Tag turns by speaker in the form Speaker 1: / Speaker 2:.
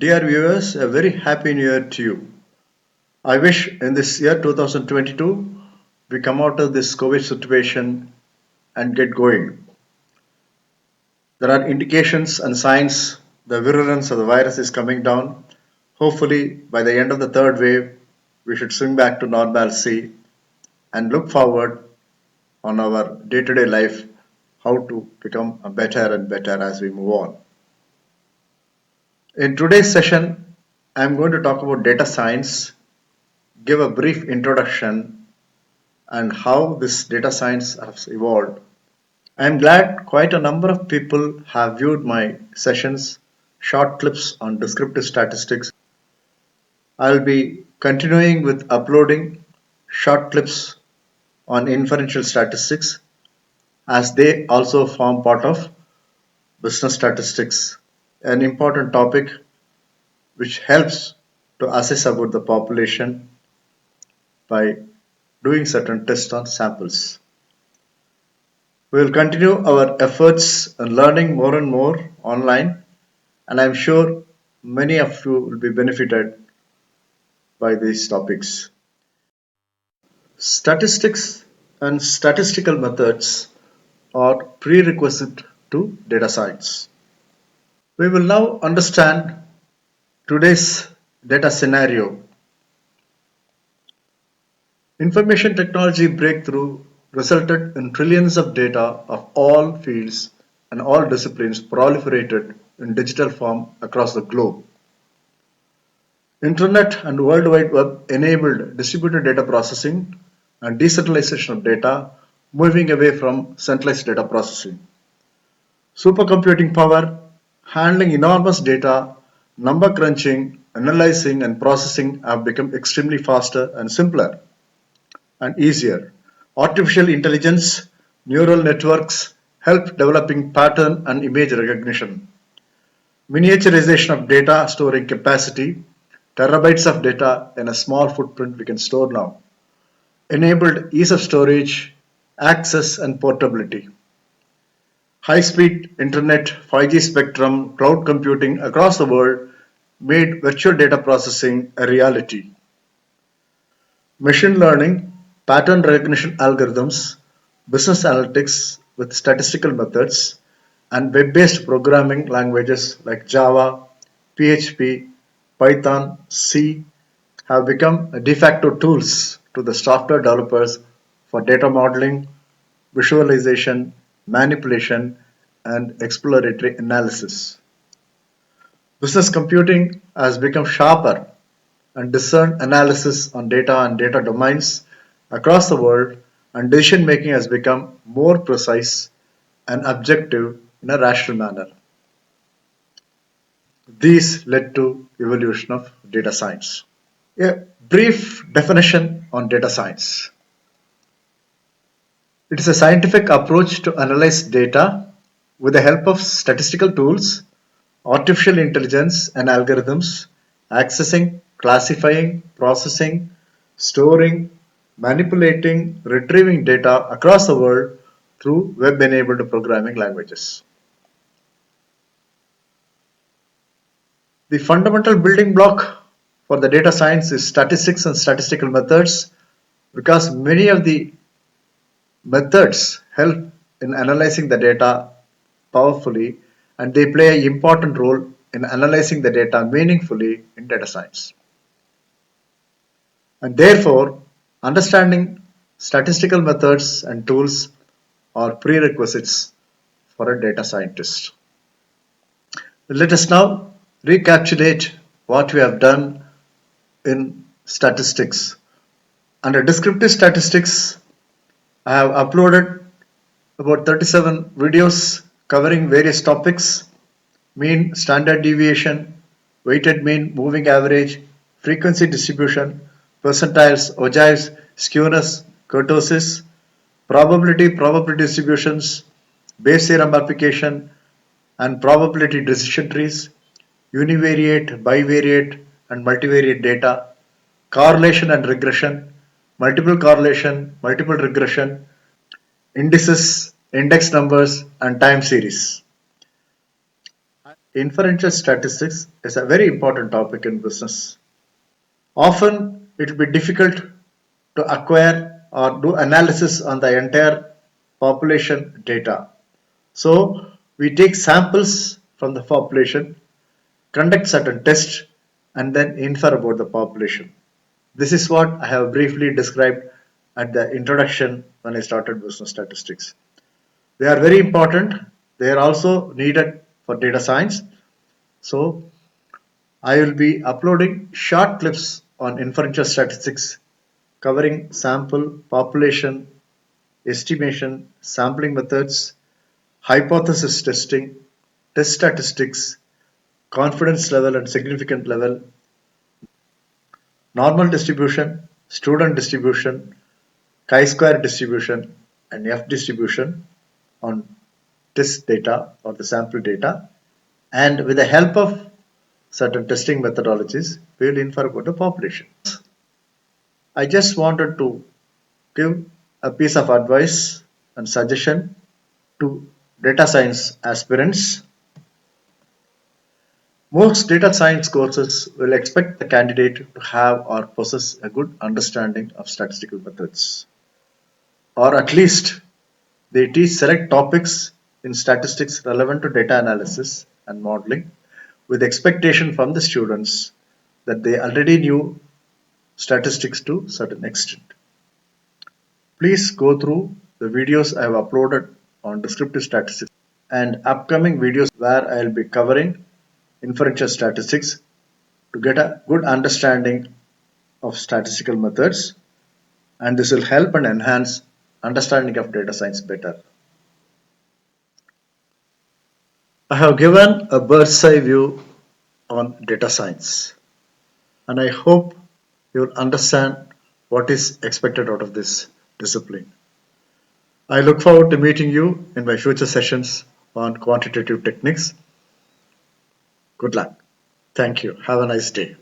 Speaker 1: Dear viewers, a very happy new year to you. I wish in this year 2022 we come out of this COVID situation and get going. There are indications and signs the virulence of the virus is coming down. Hopefully, by the end of the third wave, we should swing back to normalcy and look forward on our day to day life how to become better and better as we move on. In today's session, I'm going to talk about data science, give a brief introduction and how this data science has evolved. I'm glad quite a number of people have viewed my sessions, short clips on descriptive statistics. I'll be continuing with uploading short clips on inferential statistics as they also form part of business statistics, an important topic which helps to assess about the population by doing certain tests on samples. We will continue our efforts in learning more and more online, and I'm sure many of you will be benefited by these topics. Statistics and statistical methods are prerequisite to data science. We will now understand today's data scenario. Information technology breakthrough resulted in trillions of data of all fields and all disciplines proliferated in digital form across the globe. Internet and World Wide Web enabled distributed data processing and decentralization of data, moving away from centralized data processing. Supercomputing power, handling enormous data, number crunching, analyzing and processing have become extremely faster and simpler and easier. Artificial intelligence, neural networks help developing pattern and image recognition. Miniaturization of data storing capacity, terabytes of data in a small footprint we can store now. Enabled ease of storage, access and portability. High-speed internet, 5G spectrum, cloud computing across the world made virtual data processing a reality. Machine learning, pattern recognition algorithms, business analytics with statistical methods, and web-based programming languages like Java, PHP, Python, C have become de facto tools to the software developers for data modeling, visualization, manipulation, and exploratory analysis. Business computing has become sharper and discern analysis on data and data domains across the world, and decision making has become more precise and objective in a rational manner. These led to evolution of data science. A brief definition on data science. It is a scientific approach to analyze data with the help of statistical tools, artificial intelligence and algorithms, accessing, classifying, processing, storing, manipulating, retrieving data across the world through web-enabled programming languages. The fundamental building block for the data science is statistics and statistical methods, because many of the methods help in analyzing the data powerfully, and they play an important role in analyzing the data meaningfully in data science. And therefore, understanding statistical methods and tools are prerequisites for a data scientist. Let us now recapitulate what we have done in statistics. Under descriptive statistics, I have uploaded about 37 videos covering various topics: mean, standard deviation, weighted mean, moving average, frequency distribution, percentiles, ogives, skewness, kurtosis, probability distributions, Bayes theorem application, and probability decision trees, univariate, bivariate, and multivariate data, correlation and regression, multiple correlation, multiple regression, indices, index numbers, and time series. inferential statistics is a very important topic in business. Often it will be difficult to acquire or do analysis on the entire population data. So we take samples from the population, conduct certain tests, and then infer about the population. This is what I have briefly described at the introduction when I started business statistics. They are very important. They are also needed for data science. So I will be uploading short clips on inferential statistics covering sample, population, estimation, sampling methods, hypothesis testing, test statistics, confidence level and significance level, normal distribution, student distribution, chi-square distribution, and F distribution on test data or the sample data. And with the help of certain testing methodologies, we will infer about the population. I just wanted to give a piece of advice and suggestion to data science aspirants. Most data science courses will expect the candidate to have or possess a good understanding of statistical methods, or at least they teach select topics in statistics relevant to data analysis and modeling with expectation from the students that they already knew statistics to a certain extent. Please go through the videos I have uploaded on descriptive statistics and upcoming videos where I will be covering inferential statistics to get a good understanding of statistical methods, and this will help and enhance understanding of data science better. I have given a bird's eye view on data science, and I hope you will understand what is expected out of this discipline. I look forward to meeting you in my future sessions on quantitative techniques. Good luck. Thank you. Have a nice day.